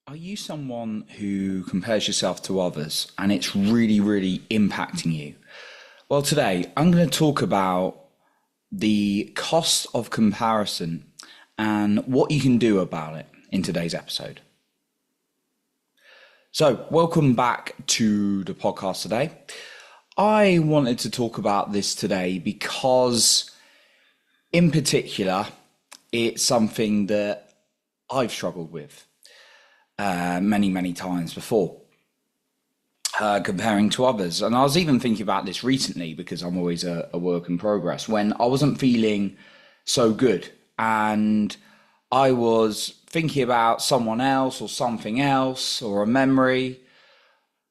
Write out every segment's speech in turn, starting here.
Are you someone who compares yourself to others and it's really, really impacting you? Well, today I'm going to talk about the cost of comparison and what you can do about it in today's episode. So, welcome back to the podcast today. I wanted to talk about this today because, in particular, it's something that I've struggled with many times before, comparing to others. And I was even thinking about this recently because I'm always a work in progress, when I wasn't feeling so good and I was thinking about someone else or something else or a memory.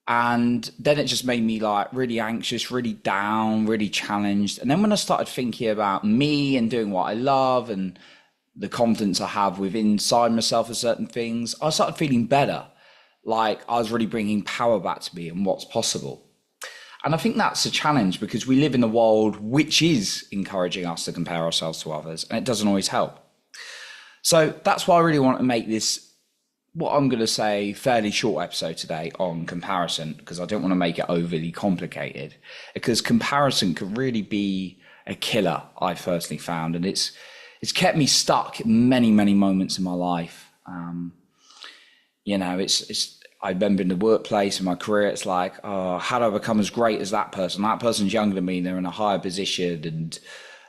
And then it just made me like really anxious, really down, really challenged. And then when I started thinking about me and doing what I love and the confidence I have within inside myself for certain things, I started feeling better. Like I was really bringing power back to me and what's possible. And I think that's a challenge because we live in a world which is encouraging us to compare ourselves to others, and it doesn't always help. So that's why I really want to make this, what I'm going to say, fairly short episode today on comparison, because I don't want to make it overly complicated, because comparison can really be a killer, I personally found, and it's kept me stuck in many moments in my life. I remember in the workplace, in my career, it's like, oh, how do I become as great as that person? That person's younger than me, they're in a higher position,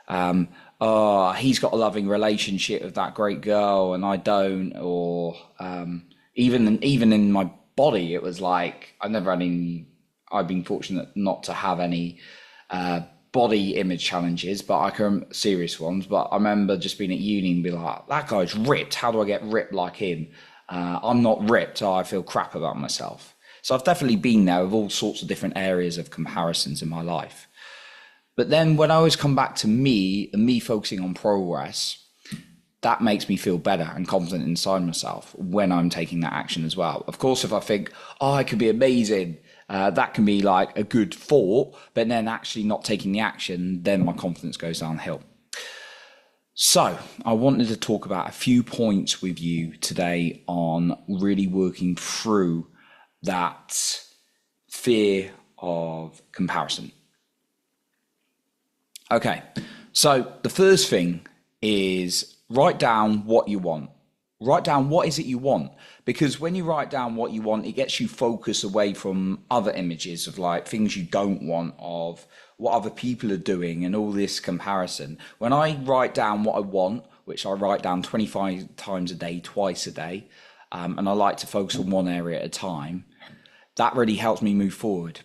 and oh, he's got a loving relationship with that great girl and I don't. Or even in my body, it was like I've been fortunate not to have any body image challenges, but I can serious ones. But I remember just being at uni and be like, that guy's ripped. How do I get ripped like him? I'm not ripped, so I feel crap about myself. So I've definitely been there with all sorts of different areas of comparisons in my life. But then when I always come back to me and me focusing on progress, that makes me feel better and confident inside myself when I'm taking that action as well. Of course, if I think, oh, I could be amazing, that can be like a good thought, but then actually not taking the action, then my confidence goes downhill. So I wanted to talk about a few points with you today on really working through that fear of comparison. Okay, so the first thing is write down what you want. Write down what is it you want, because when you write down what you want, it gets you focused away from other images of like things you don't want, of what other people are doing and all this comparison. When I write down what I want, which I write down 25 times a day, twice a day, and I like to focus on one area at a time, that really helps me move forward.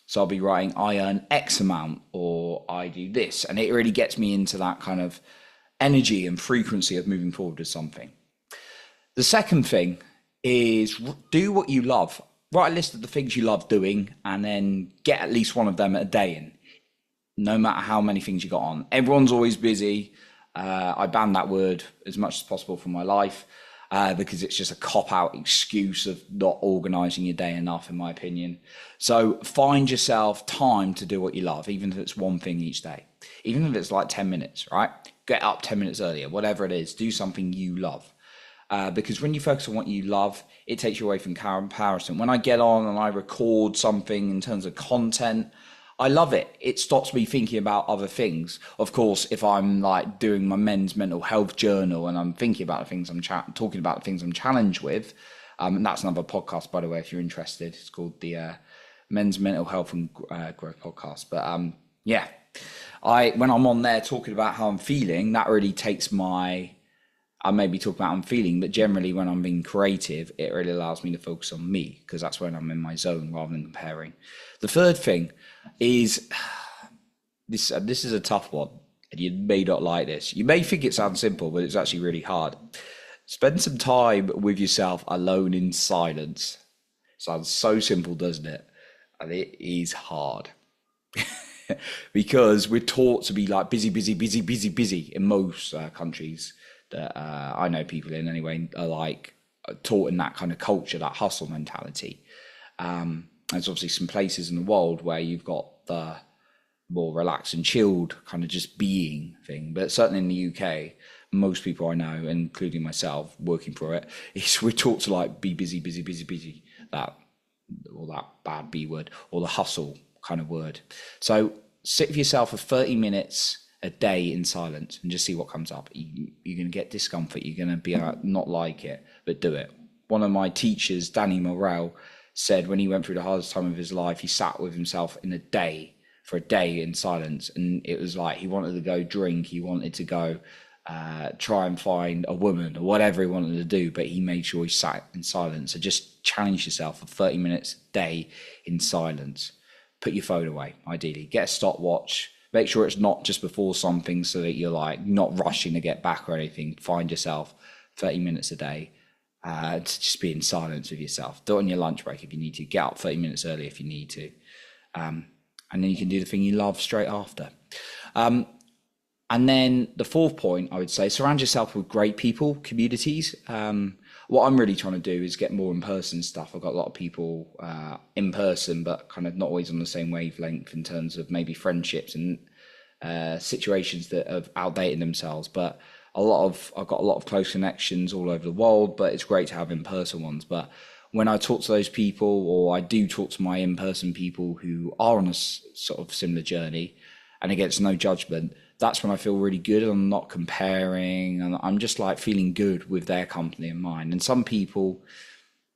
So I'll be writing, I earn X amount, or I do this. And it really gets me into that kind of energy and frequency of moving forward with something. The second thing is do what you love. Write a list of the things you love doing and then get at least one of them a day in, no matter how many things you got on. Everyone's always busy. I ban that word as much as possible from my life. Because it's just a cop-out excuse of not organising your day enough, in my opinion. So find yourself time to do what you love, even if it's one thing each day. Even if it's like 10 minutes, right? Get up 10 minutes earlier, whatever it is, do something you love. Because when you focus on what you love, it takes you away from comparison. When I get on and I record something in terms of content, I love it. It stops me thinking about other things. Of course, if I'm like doing my men's mental health journal and I'm thinking about the things talking about the things I'm challenged with, and that's another podcast, by the way, if you're interested. It's called the Men's Mental Health and Growth Podcast. But when I'm on there talking about how I'm feeling, that really takes I maybe talk about how I'm feeling, but generally when I'm being creative, it really allows me to focus on me, because that's when I'm in my zone rather than comparing. The third thing is, this is a tough one, and you may not like this. You may think it sounds simple, but it's actually really hard. Spend some time with yourself alone in silence. Sounds so simple, doesn't it? And it is hard. Because we're taught to be like busy in most countries that I know people in anyway, are like taught in that kind of culture, that hustle mentality. There's obviously some places in the world where you've got the more relaxed and chilled kind of just being thing, but certainly in the UK, most people I know, including myself, working for it, is we're taught to like be busy, busy, busy, busy. That bad B word, or the hustle kind of word. So sit with yourself for 30 minutes a day in silence and just see what comes up. You're going to get discomfort. You're going to be not like it, but do it. One of my teachers, Danny Morrell, said when he went through the hardest time of his life, he sat with himself for a day in silence. And it was like he wanted to go drink. He wanted to go try and find a woman or whatever he wanted to do, but he made sure he sat in silence. So just challenge yourself for 30 minutes a day in silence. Put your phone away, ideally. Get a stopwatch. Make sure it's not just before something so that you're like not rushing to get back or anything. Find yourself 30 minutes a day to just be in silence with yourself. Do it on your lunch break if you need to. Get up 30 minutes early if you need to. And then you can do the thing you love straight after. And then the fourth point, I would say, surround yourself with great people, communities. What I'm really trying to do is get more in-person stuff. I've got a lot of people in person, but kind of not always on the same wavelength in terms of maybe friendships and situations that have outdated themselves. But I've got a lot of close connections all over the world, but it's great to have in-person ones. But when I talk to those people, or I do talk to my in-person people who are on a sort of similar journey, and again, it's no judgment, that's when I feel really good and I'm not comparing, and I'm just like feeling good with their company and mine. And some people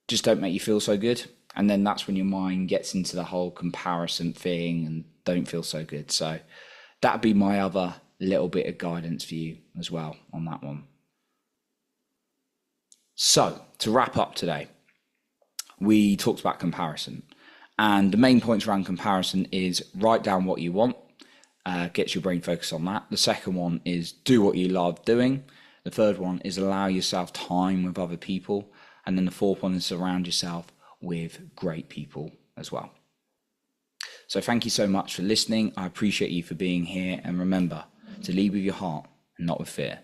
just don't make you feel so good. And then that's when your mind gets into the whole comparison thing and don't feel so good. So that'd be my other little bit of guidance for you as well on that one. So to wrap up today, we talked about comparison, and the main points around comparison is write down what you want. Gets your brain focused on that. The second one is do what you love doing. The third one is allow yourself time with other people. And then the fourth one is surround yourself with great people as well. So thank you so much for listening. I appreciate you for being here. And remember to lead with your heart and not with fear.